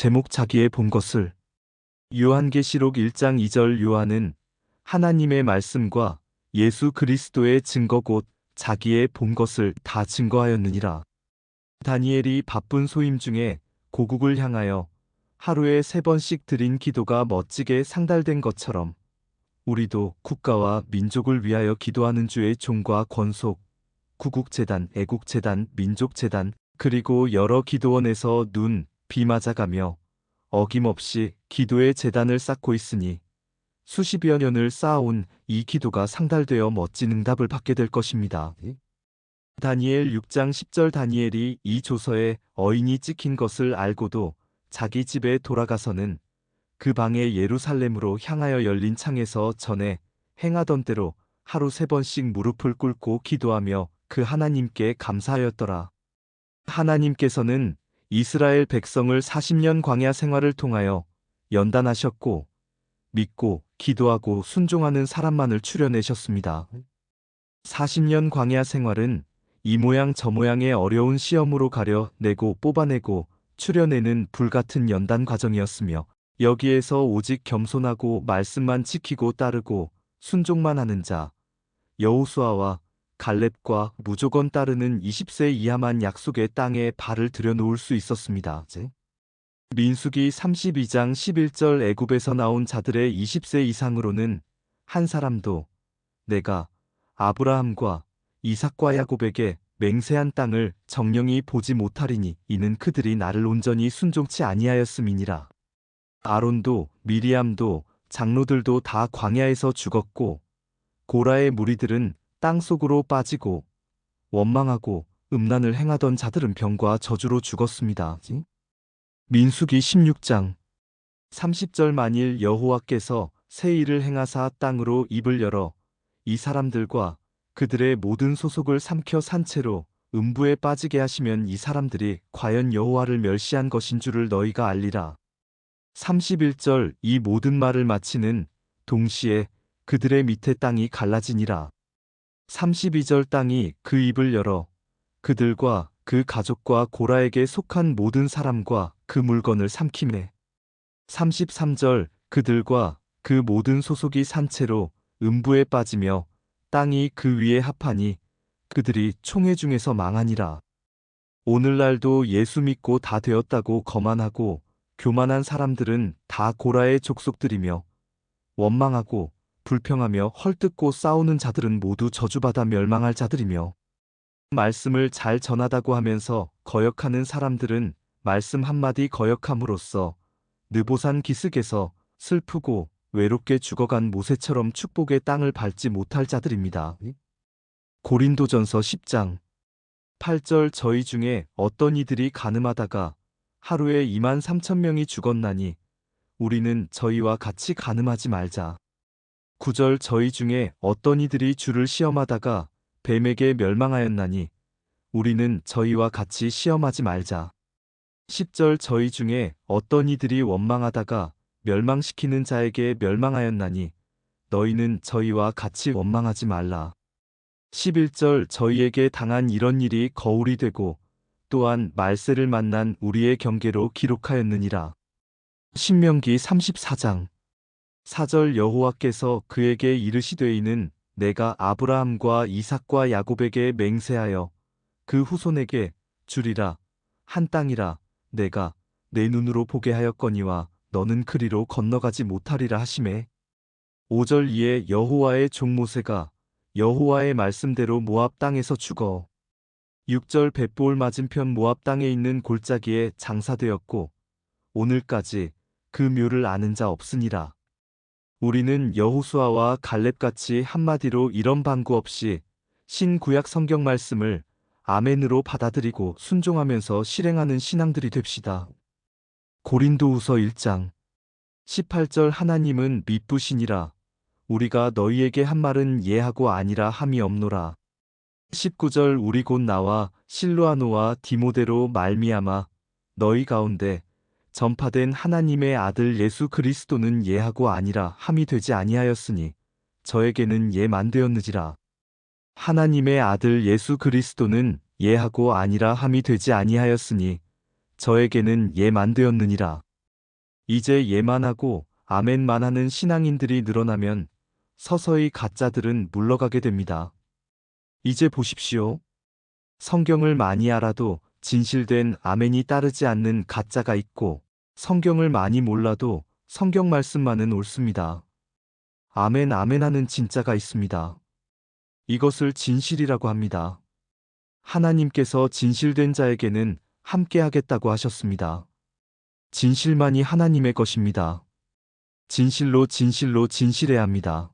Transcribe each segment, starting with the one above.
제목 자기의 본 것을. 요한계시록 1장 2절. 요한은 하나님의 말씀과 예수 그리스도의 증거 곧 자기의 본 것을 다 증거하였느니라. 다니엘이 바쁜 소임 중에 고국을 향하여 하루에 3번씩 드린 기도가 멋지게 상달된 것처럼 우리도 국가와 민족을 위하여 기도하는 주의 종과 권속, 구국재단, 애국재단, 민족재단, 그리고 여러 기도원에서 눈, 비 맞아가며 어김없이 기도의 재단을 쌓고 있으니 수십여 년을 쌓아온 이 기도가 상달되어 멋진 응답을 받게 될 것입니다. 다니엘 6장 10절. 다니엘이 이 조서에 어인이 찍힌 것을 알고도 자기 집에 돌아가서는 그 방에 예루살렘으로 향하여 열린 창에서 전에 행하던 대로 하루 3번씩 무릎을 꿇고 기도하며 그 하나님께 감사하였더라. 하나님께서는 이스라엘 백성을 40년 광야 생활을 통하여 연단하셨고 믿고 기도하고 순종하는 사람만을 추려내셨습니다. 40년 광야 생활은 이 모양 저 모양의 어려운 시험으로 가려내고 뽑아내고 추려내는 불같은 연단 과정이었으며 여기에서 오직 겸손하고 말씀만 지키고 따르고 순종만 하는 자 여호수아와 갈렙과 무조건 따르는 20세 이하만 약속의 땅에 발을 들여놓을 수 있었습니다. 민수기 32장 11절. 애굽에서 나온 자들의 20세 이상으로는 한 사람도 내가 아브라함과 이삭과 야곱에게 맹세한 땅을 정령이 보지 못하리니 이는 그들이 나를 온전히 순종치 아니하였음이니라. 아론도 미리암도 장로들도 다 광야에서 죽었고 고라의 무리들은 땅 속으로 빠지고 원망하고 음란을 행하던 자들은 병과 저주로 죽었습니다. 민수기 16장 30절. 만일 여호와께서 새 일을 행하사 땅으로 입을 열어 이 사람들과 그들의 모든 소속을 삼켜 산채로 음부에 빠지게 하시면 이 사람들이 과연 여호와를 멸시한 것인 줄을 너희가 알리라. 31절. 이 모든 말을 마치는 동시에 그들의 밑에 땅이 갈라지니라. 32절. 땅이 그 입을 열어 그들과 그 가족과 고라에게 속한 모든 사람과 그 물건을 삼키매. 33절. 그들과 그 모든 소속이 산채로 음부에 빠지며 땅이 그 위에 합하니 그들이 총회 중에서 망하니라. 오늘날도 예수 믿고 다 되었다고 거만하고 교만한 사람들은 다 고라의 족속들이며 원망하고 불평하며 헐뜯고 싸우는 자들은 모두 저주받아 멸망할 자들이며 말씀을 잘 전하다고 하면서 거역하는 사람들은 말씀 한마디 거역함으로써 느보산 기슭에서 슬프고 외롭게 죽어간 모세처럼 축복의 땅을 밟지 못할 자들입니다. 고린도전서 10장 8절. 저희 중에 어떤 이들이 간음하다가 하루에 23,000명이 죽었나니 우리는 저희와 같이 간음하지 말자. 9절. 저희 중에 어떤 이들이 주를 시험하다가 뱀에게 멸망하였나니 우리는 저희와 같이 시험하지 말자. 10절. 저희 중에 어떤 이들이 원망하다가 멸망시키는 자에게 멸망하였나니 너희는 저희와 같이 원망하지 말라. 11절. 저희에게 당한 이런 일이 거울이 되고 또한 말세를 만난 우리의 경계로 기록하였느니라. 신명기 34장 4절. 여호와께서 그에게 이르시되 이는 내가 아브라함과 이삭과 야곱에게 맹세하여 그 후손에게 주리라 한 땅이라 내가 내 눈으로 보게 하였거니와 너는 그리로 건너가지 못하리라 하시매. 5절. 이에 여호와의 종 모세가 여호와의 말씀대로 모압 땅에서 죽어 6절. 벳보을 맞은편 모압 땅에 있는 골짜기에 장사되었고 오늘까지 그 묘를 아는 자 없으니라. 우리는 여호수아와 갈렙같이 한마디로 이런 방구 없이 신구약 성경 말씀을 아멘으로 받아들이고 순종하면서 실행하는 신앙들이 됩시다. 고린도후서 1장 18절. 하나님은 미쁘시니라 우리가 너희에게 한 말은 예하고 아니라 함이 없노라. 19절. 우리 곧 나와 실로아노와 디모데로 말미암아 너희 가운데 전파된 하나님의 아들 예수 그리스도는 예하고 아니라 함이 되지 아니하였으니 저에게는 예만 되었느니라. 하나님의 아들 예수 그리스도는 예하고 아니라 함이 되지 아니하였으니 저에게는 예만 되었느니라. 이제 예만하고 아멘만 하는 신앙인들이 늘어나면 서서히 가짜들은 물러가게 됩니다. 이제 보십시오. 성경을 많이 알아도 진실된 아멘이 따르지 않는 가짜가 있고, 성경을 많이 몰라도 성경 말씀만은 옳습니다. 아멘 아멘 하는 진짜가 있습니다. 이것을 진실이라고 합니다. 하나님께서 진실된 자에게는 함께 하겠다고 하셨습니다. 진실만이 하나님의 것입니다. 진실로 진실로 진실해야 합니다.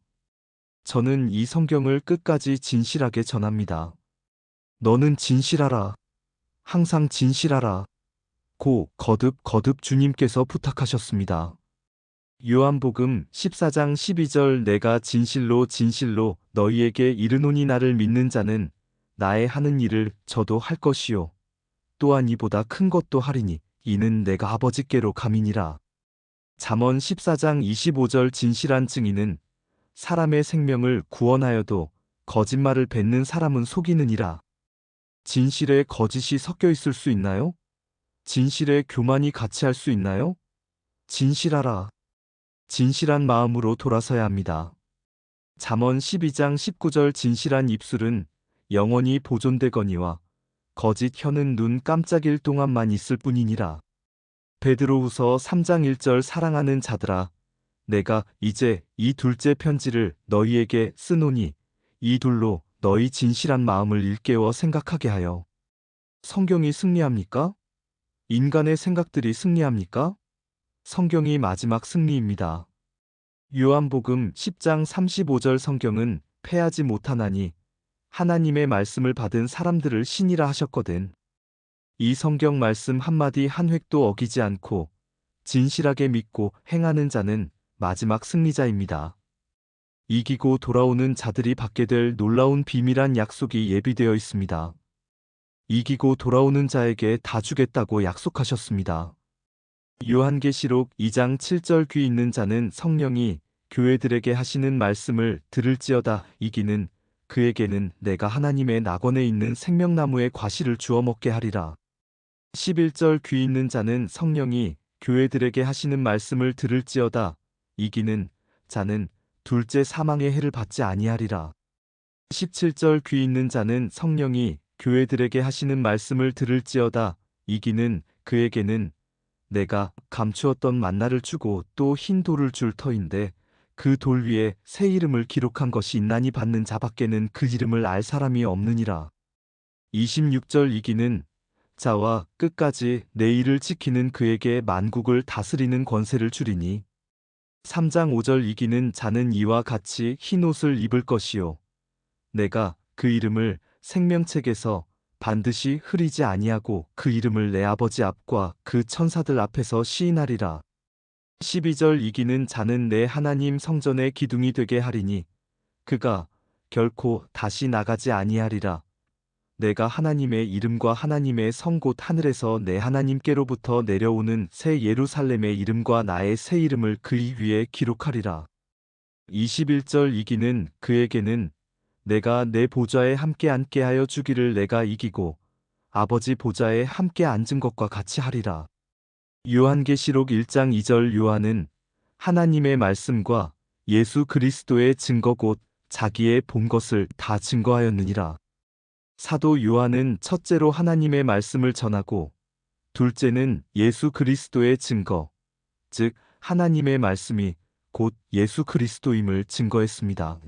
저는 이 성경을 끝까지 진실하게 전합니다. 너는 진실하라. 항상 진실하라. 고 거듭 주님께서 부탁하셨습니다. 요한복음 14장 12절 내가 진실로 진실로 너희에게 이르노니 나를 믿는 자는 나의 하는 일을 저도 할 것이요 또한 이보다 큰 것도 하리니 이는 내가 아버지께로 감이니라. 잠언 14장 25절 진실한 증인은 사람의 생명을 구원하여도 거짓말을 뱉는 사람은 속이느니라. 진실에 거짓이 섞여 있을 수 있나요? 진실에 교만이 같이 할 수 있나요? 진실하라. 진실한 마음으로 돌아서야 합니다. 잠언 12장 19절 진실한 입술은 영원히 보존되거니와 거짓 혀는 눈 깜짝일 동안만 있을 뿐이니라. 베드로후서 3장 1절 사랑하는 자들아 내가 이제 이 둘째 편지를 너희에게 쓰노니 이 둘로 너희 진실한 마음을 일깨워 생각하게 하여. 성경이 승리합니까? 인간의 생각들이 승리합니까? 성경이 마지막 승리입니다. 요한복음 10장 35절 성경은 패하지 못하나니 하나님의 말씀을 받은 사람들을 신이라 하셨거든. 이 성경 말씀 한마디 한 획도 어기지 않고 진실하게 믿고 행하는 자는 마지막 승리자입니다. 이기고 돌아오는 자들이 받게 될 놀라운 비밀한 약속이 예비되어 있습니다. 이기고 돌아오는 자에게 다 주겠다고 약속하셨습니다. 요한계시록 2장 7절 귀 있는 자는 성령이 교회들에게 하시는 말씀을 들을지어다. 이기는 그에게는 내가 하나님의 낙원에 있는 생명나무의 과실을 주어 먹게 하리라. 11절 귀 있는 자는 성령이 교회들에게 하시는 말씀을 들을지어다. 이기는 자는 둘째 사망의 해를 받지 아니하리라. 17절 귀 있는 자는 성령이 교회들에게 하시는 말씀을 들을지어다. 이기는 그에게는 내가 감추었던 만나를 주고 또 흰 돌을 줄 터인데 그 돌 위에 새 이름을 기록한 것이 있나니 받는 자밖에는 그 이름을 알 사람이 없느니라. 26절 이기는 자와 끝까지 내 일을 지키는 그에게 만국을 다스리는 권세를 주리니. 3장 5절 이기는 자는 이와 같이 흰 옷을 입을 것이요 내가 그 이름을 생명책에서 반드시 흐리지 아니하고 그 이름을 내 아버지 앞과 그 천사들 앞에서 시인하리라. 12절 이기는 자는 내 하나님 성전의 기둥이 되게 하리니 그가 결코 다시 나가지 아니하리라. 내가 하나님의 이름과 하나님의 성 곧 하늘에서 내 하나님께로부터 내려오는 새 예루살렘의 이름과 나의 새 이름을 그 위에 기록하리라. 21절 이기는 그에게는 내가 내 보좌에 함께 앉게 하여 주기를 내가 이기고 아버지 보좌에 함께 앉은 것과 같이 하리라. 요한계시록 1장 2절 요한은 하나님의 말씀과 예수 그리스도의 증거 곧 자기의 본 것을 다 증거하였느니라. 사도 요한은 첫째로 하나님의 말씀을 전하고 둘째는 예수 그리스도의 증거, 즉 하나님의 말씀이 곧 예수 그리스도임을 증거했습니다.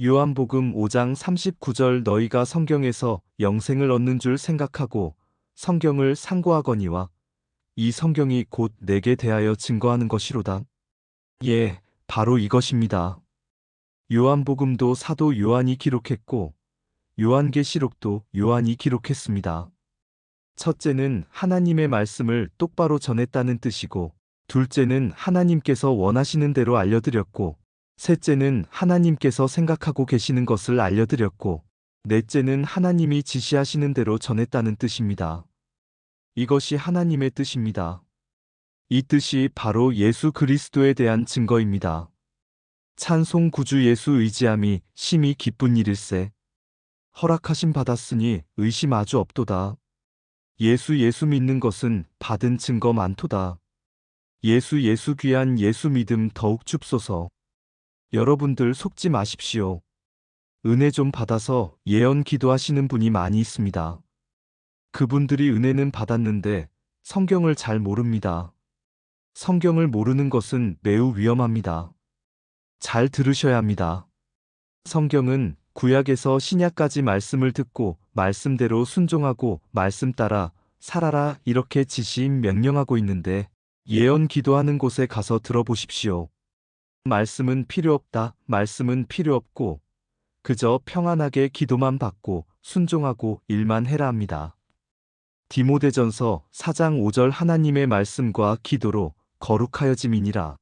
요한복음 5장 39절 너희가 성경에서 영생을 얻는 줄 생각하고 성경을 상고하거니와 이 성경이 곧 내게 대하여 증거하는 것이로다. 예, 바로 이것입니다. 요한복음도 사도 요한이 기록했고 요한계시록도 요한이 기록했습니다. 첫째는 하나님의 말씀을 똑바로 전했다는 뜻이고 둘째는 하나님께서 원하시는 대로 알려드렸고 셋째는 하나님께서 생각하고 계시는 것을 알려드렸고 넷째는 하나님이 지시하시는 대로 전했다는 뜻입니다. 이것이 하나님의 뜻입니다. 이 뜻이 바로 예수 그리스도에 대한 증거입니다. 찬송 구주 예수 의지함이 심히 기쁜 일일세. 허락하심 받았으니 의심 아주 없도다. 예수 믿는 것은 받은 증거 많도다. 예수 귀한 예수 믿음 더욱 줍소서. 여러분들 속지 마십시오. 은혜 좀 받아서 예언 기도하시는 분이 많이 있습니다. 그분들이 은혜는 받았는데 성경을 잘 모릅니다. 성경을 모르는 것은 매우 위험합니다. 잘 들으셔야 합니다. 성경은 구약에서 신약까지 말씀을 듣고 말씀대로 순종하고 말씀 따라 살아라 이렇게 지시임 명령하고 있는데 예언 기도하는 곳에 가서 들어보십시오. 말씀은 필요 없다. 말씀은 필요 없고 그저 평안하게 기도만 받고 순종하고 일만 해라 합니다. 디모데전서 4장 5절 하나님의 말씀과 기도로 거룩하여짐이니라.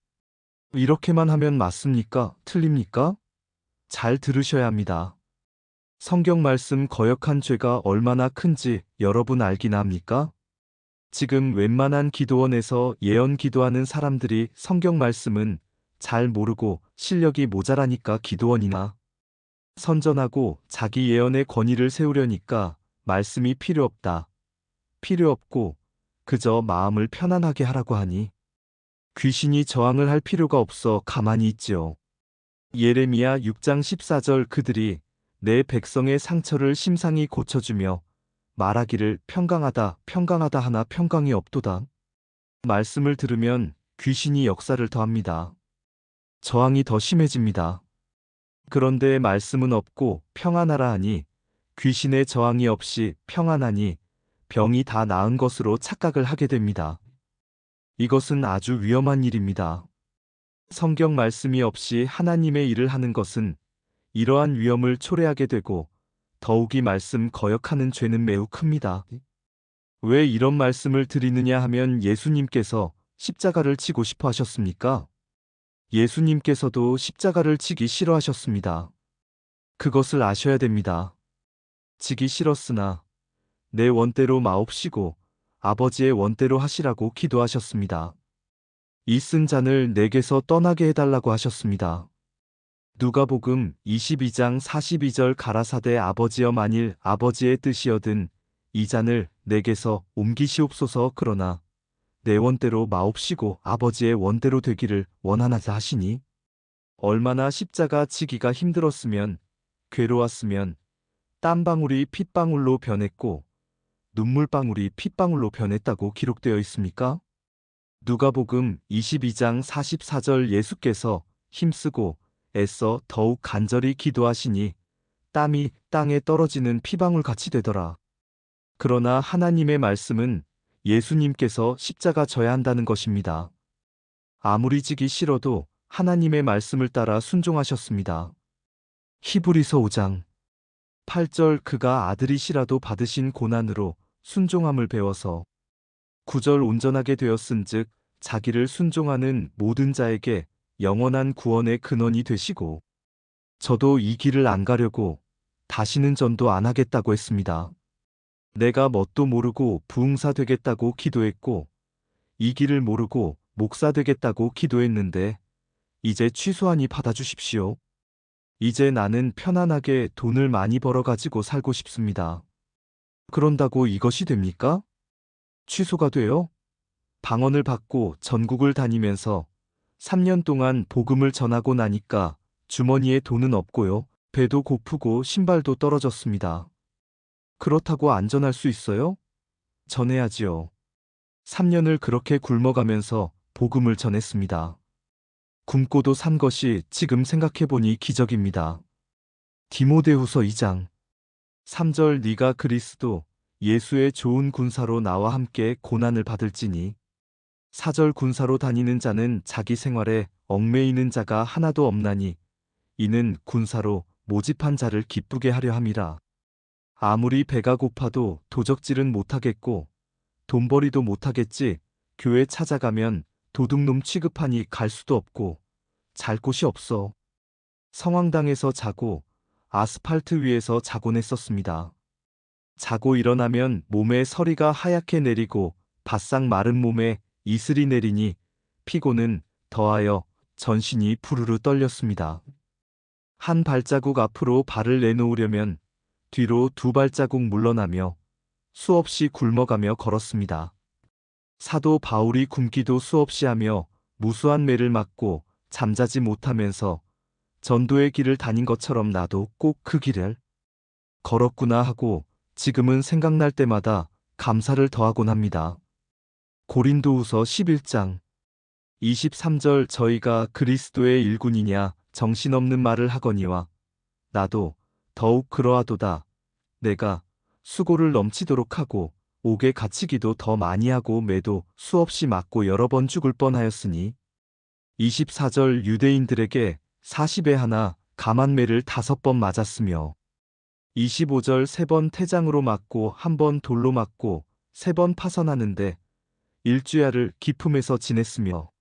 이렇게만 하면 맞습니까? 틀립니까? 잘 들으셔야 합니다. 성경 말씀 거역한 죄가 얼마나 큰지 여러분 알기나 합니까? 지금 웬만한 기도원에서 예언 기도하는 사람들이 성경 말씀은 잘 모르고 실력이 모자라니까 기도원이나 선전하고 자기 예언의 권위를 세우려니까 말씀이 필요 없다. 필요 없고 그저 마음을 편안하게 하라고 하니 귀신이 저항을 할 필요가 없어 가만히 있지요. 예레미야 6장 14절 그들이 내 백성의 상처를 심상히 고쳐주며 말하기를 평강하다 평강하다 하나 평강이 없도다. 말씀을 들으면 귀신이 역사를 더합니다. 저항이 더 심해집니다. 그런데 말씀은 없고 평안하라 하니 귀신의 저항이 없이 평안하니 병이 다 나은 것으로 착각을 하게 됩니다. 이것은 아주 위험한 일입니다. 성경 말씀이 없이 하나님의 일을 하는 것은 이러한 위험을 초래하게 되고 더욱이 말씀 거역하는 죄는 매우 큽니다. 왜 이런 말씀을 드리느냐 하면 예수님께서 십자가를 치고 싶어 하셨습니까? 예수님께서도 십자가를 치기 싫어하셨습니다. 그것을 아셔야 됩니다. 지기 싫었으나 내 원대로 마옵시고 아버지의 원대로 하시라고 기도하셨습니다. 이 쓴 잔을 내게서 떠나게 해달라고 하셨습니다. 누가복음 22장 42절 가라사대 아버지여 만일 아버지의 뜻이여든 이 잔을 내게서 옮기시옵소서 그러나 내 원대로 마옵시고 아버지의 원대로 되기를 원하나이다 하시니 얼마나 십자가 지기가 힘들었으면 괴로웠으면 땀방울이 핏방울로 변했고 눈물방울이 핏방울로 변했다고 기록되어 있습니까? 누가복음 22장 44절 예수께서 힘쓰고 애써 더욱 간절히 기도하시니 땀이 땅에 떨어지는 피방울 같이 되더라. 그러나 하나님의 말씀은 예수님께서 십자가 져야 한다는 것입니다. 아무리 지기 싫어도 하나님의 말씀을 따라 순종하셨습니다. 히브리서 5장 8절 그가 아들이시라도 받으신 고난으로 순종함을 배워서 9절 온전하게 되었은즉 자기를 순종하는 모든 자에게 영원한 구원의 근원이 되시고 저도 이 길을 안 가려고 다시는 전도 안 하겠다고 했습니다. 내가 뭣도 모르고 부흥사 되겠다고 기도했고 이 길을 모르고 목사 되겠다고 기도했는데 이제 취소하니 받아주십시오. 이제 나는 편안하게 돈을 많이 벌어가지고 살고 싶습니다. 그런다고 이것이 됩니까? 취소가 돼요? 방언을 받고 전국을 다니면서 3년 동안 복음을 전하고 나니까 주머니에 돈은 없고요. 배도 고프고 신발도 떨어졌습니다. 그렇다고 안전할 수 있어요? 전해야지요. 3년을 그렇게 굶어가면서 복음을 전했습니다. 굶고도 산 것이 지금 생각해보니 기적입니다. 디모데후서 2장 3절 네가 그리스도 예수의 좋은 군사로 나와 함께 고난을 받을지니 4절 군사로 다니는 자는 자기 생활에 얽매이는 자가 하나도 없나니 이는 군사로 모집한 자를 기쁘게 하려 함이라. 아무리 배가 고파도 도적질은 못하겠고 돈벌이도 못하겠지. 교회 찾아가면 도둑놈 취급하니 갈 수도 없고 잘 곳이 없어. 성황당에서 자고 아스팔트 위에서 자곤 했었습니다. 자고 일어나면 몸에 서리가 하얗게 내리고 바싹 마른 몸에 이슬이 내리니 피곤은 더하여 전신이 부르르 떨렸습니다. 한 발자국 앞으로 발을 내놓으려면 뒤로 두 발자국 물러나며 수없이 굶어가며 걸었습니다. 사도 바울이 굶기도 수없이 하며 무수한 매를 맞고 잠자지 못하면서 전도의 길을 다닌 것처럼 나도 꼭 그 길을 걸었구나 하고 지금은 생각날 때마다 감사를 더하곤 합니다. 고린도후서 11장 23절 저희가 그리스도의 일꾼이냐 정신없는 말을 하거니와 나도 더욱 그러하도다. 내가 수고를 넘치도록 하고 옥에 갇히기도 더 많이 하고 매도 수없이 맞고 여러 번 죽을 뻔하였으니 24절 유대인들에게 40에 하나 감한매를 5번 맞았으며 25절 3번 태장으로 맞고 1번 돌로 맞고 3번 파선하는데 일주야를 기품에서 지냈으며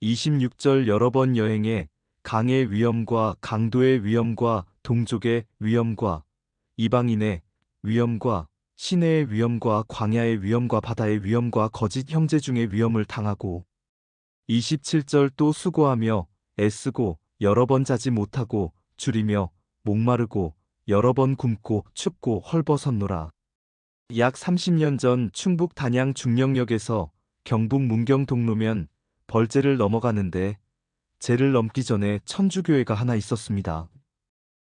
26절 여러 번 여행에 강의 위험과 강도의 위험과 동족의 위험과 이방인의 위험과 시내의 위험과 광야의 위험과 바다의 위험과 거짓 형제 중의 위험을 당하고 27절 또 수고하며 애쓰고 여러 번 자지 못하고 줄이며 목마르고 여러 번 굶고 춥고 헐벗었노라. 약 30년 전 충북 단양 중령역에서 경북 문경 동로면 벌제를 넘어가는데 제를 넘기 전에 천주교회가 하나 있었습니다.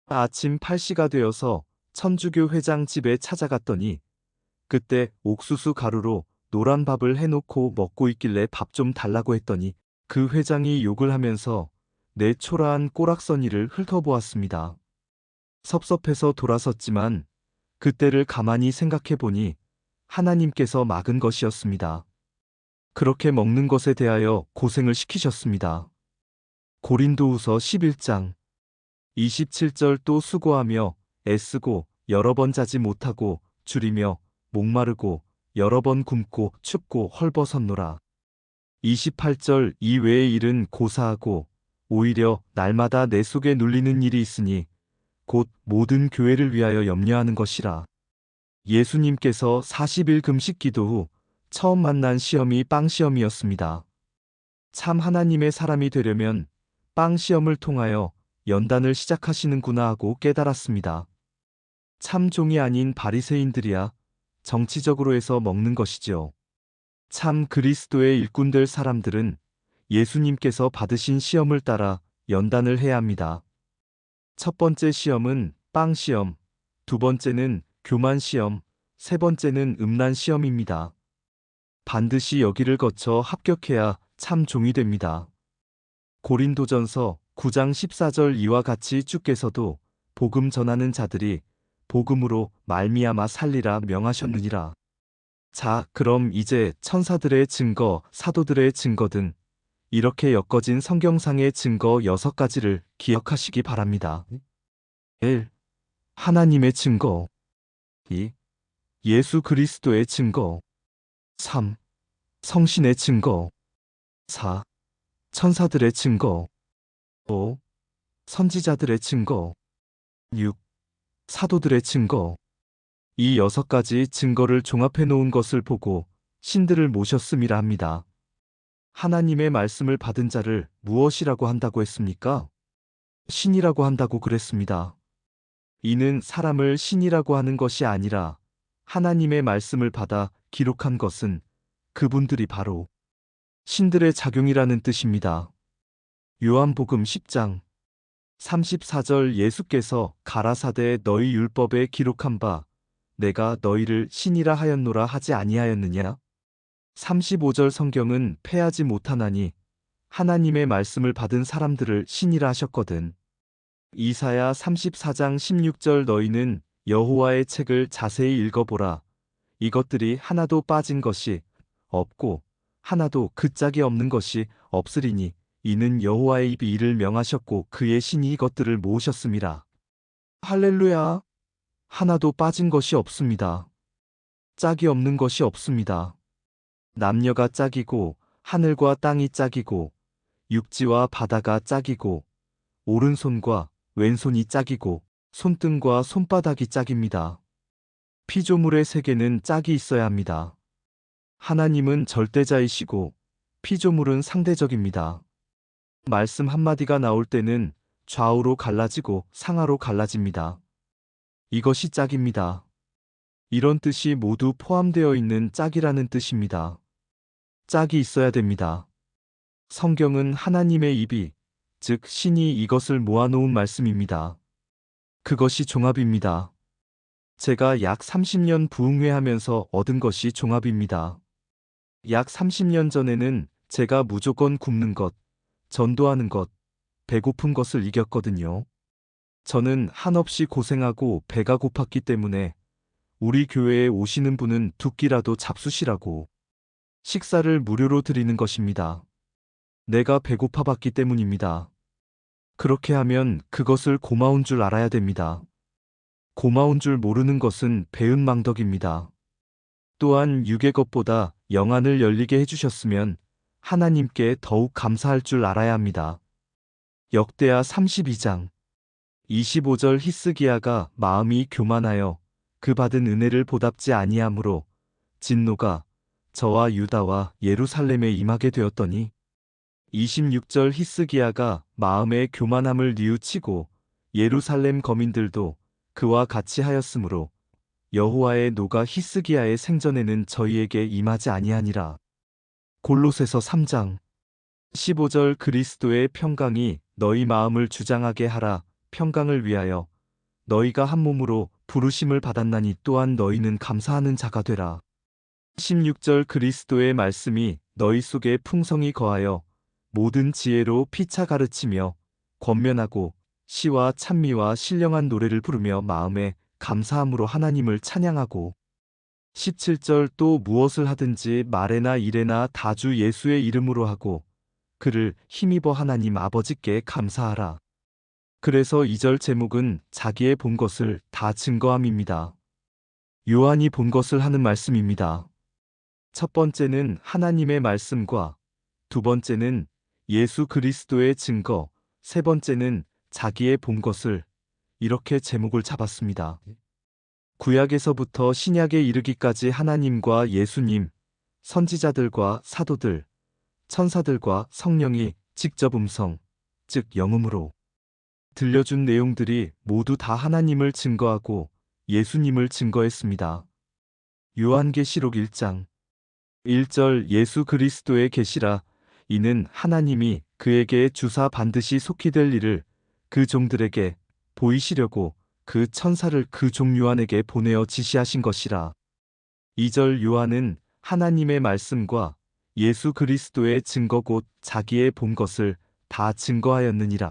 아침 8시가 되어서 천주교 회장 집에 찾아갔더니 그때 옥수수 가루로 노란 밥을 해놓고 먹고 있길래 밥 좀 달라고 했더니 그 회장이 욕을 하면서 내 초라한 꼬락서니를 훑어보았습니다. 섭섭해서 돌아섰지만 그때를 가만히 생각해 보니 하나님께서 막은 것이었습니다. 그렇게 먹는 것에 대하여 고생을 시키셨습니다. 고린도후서 11장 27절 또 수고하며 애쓰고 여러 번 자지 못하고 줄이며 목마르고 여러 번 굶고 춥고 헐벗었노라. 28절 이 외의 일은 고사하고 오히려 날마다 내 속에 눌리는 일이 있으니 곧 모든 교회를 위하여 염려하는 것이라. 예수님께서 40일 금식 기도 후 처음 만난 시험이 빵 시험이었습니다. 참 하나님의 사람이 되려면 빵 시험을 통하여 연단을 시작하시는구나 하고 깨달았습니다. 참 종이 아닌 바리새인들이야 정치적으로 해서 먹는 것이지요. 참 그리스도의 일꾼 될 사람들은 예수님께서 받으신 시험을 따라 연단을 해야 합니다. 첫 번째 시험은 빵 시험, 두 번째는 교만 시험, 세 번째는 음란 시험입니다. 반드시 여기를 거쳐 합격해야 참 종이 됩니다. 고린도전서 9장 14절 이와 같이 주께서도 복음 전하는 자들이 복음으로 말미암아 살리라 명하셨느니라. 자, 그럼 이제 천사들의 증거, 사도들의 증거 등 이렇게 엮어진 성경상의 증거 6가지를 기억하시기 바랍니다. 1. 하나님의 증거. 2. 예수 그리스도의 증거. 3. 성신의 증거. 4. 천사들의 증거. 5. 선지자들의 증거. 6. 사도들의 증거. 이 6가지 증거를 종합해 놓은 것을 보고 신들을 모셨음이라 합니다. 하나님의 말씀을 받은 자를 무엇이라고 한다고 했습니까? 신이라고 한다고 그랬습니다. 이는 사람을 신이라고 하는 것이 아니라 하나님의 말씀을 받아 기록한 것은 그분들이 바로 신들의 작용이라는 뜻입니다. 요한복음 10장 34절 예수께서 가라사대 너희 율법에 기록한 바 내가 너희를 신이라 하였노라 하지 아니하였느냐? 35절 성경은 패하지 못하나니 하나님의 말씀을 받은 사람들을 신이라 하셨거든. 이사야 34장 16절 너희는 여호와의 책을 자세히 읽어보라. 이것들이 하나도 빠진 것이 없고 하나도 그 짝이 없는 것이 없으리니 이는 여호와의 입이 이를 명하셨고 그의 신이 이것들을 모으셨음이라. 할렐루야! 하나도 빠진 것이 없습니다. 짝이 없는 것이 없습니다. 남녀가 짝이고 하늘과 땅이 짝이고 육지와 바다가 짝이고 오른손과 왼손이 짝이고 손등과 손바닥이 짝입니다. 피조물의 세계는 짝이 있어야 합니다. 하나님은 절대자이시고 피조물은 상대적입니다. 말씀 한마디가 나올 때는 좌우로 갈라지고 상하로 갈라집니다. 이것이 짝입니다. 이런 뜻이 모두 포함되어 있는 짝이라는 뜻입니다. 짝이 있어야 됩니다. 성경은 하나님의 입이, 즉 신이 이것을 모아놓은 말씀입니다. 그것이 종합입니다. 제가 약 30년 부흥회하면서 얻은 것이 종합입니다. 약 30년 전에는 제가 무조건 굶는 것, 전도하는 것, 배고픈 것을 이겼거든요. 저는 한없이 고생하고 배가 고팠기 때문에 우리 교회에 오시는 분은 두 끼라도 잡수시라고 식사를 무료로 드리는 것입니다. 내가 배고파 봤기 때문입니다. 그렇게 하면 그것을 고마운 줄 알아야 됩니다. 고마운 줄 모르는 것은 배은망덕입니다. 또한 육의 것보다 영안을 열리게 해주셨으면 하나님께 더욱 감사할 줄 알아야 합니다. 역대하 32장 25절 히스기야가 마음이 교만하여 그 받은 은혜를 보답지 아니하므로 진노가 저와 유다와 예루살렘에 임하게 되었더니 26절 히스기야가 마음의 교만함을 뉘우치고 예루살렘 거민들도 그와 같이 하였으므로 여호와의 노가 히스기야의 생전에는 저희에게 임하지 아니하니라. 골로새서 3장 15절 그리스도의 평강이 너희 마음을 주장하게 하라. 평강을 위하여 너희가 한 몸으로 부르심을 받았나니 또한 너희는 감사하는 자가 되라. 16절 그리스도의 말씀이 너희 속에 풍성히 거하여 모든 지혜로 피차 가르치며 권면하고 시와 찬미와 신령한 노래를 부르며 마음에 감사함으로 하나님을 찬양하고 17절 또 무엇을 하든지 말에나 일에나 다 주 예수의 이름으로 하고 그를 힘입어 하나님 아버지께 감사하라. 그래서 2절 제목은 자기의 본 것을 다 증거함입니다. 요한이 본 것을 하는 말씀입니다. 첫 번째는 하나님의 말씀과 두 번째는 예수 그리스도의 증거, 세 번째는 자기의 본 것을 이렇게 제목을 잡았습니다. 구약에서부터 신약에 이르기까지 하나님과 예수님, 선지자들과 사도들, 천사들과 성령이 직접 음성, 즉 영음으로 들려준 내용들이 모두 다 하나님을 증거하고 예수님을 증거했습니다. 요한계시록 1장 1절 예수 그리스도의 계시라. 이는 하나님이 그에게 주사 반드시 속히 될 일을 그 종들에게 보이시려고 그 천사를 그 종 요한에게 보내어 지시하신 것이라. 2절 요한은 하나님의 말씀과 예수 그리스도의 증거 곧 자기의 본 것을 다 증거하였느니라.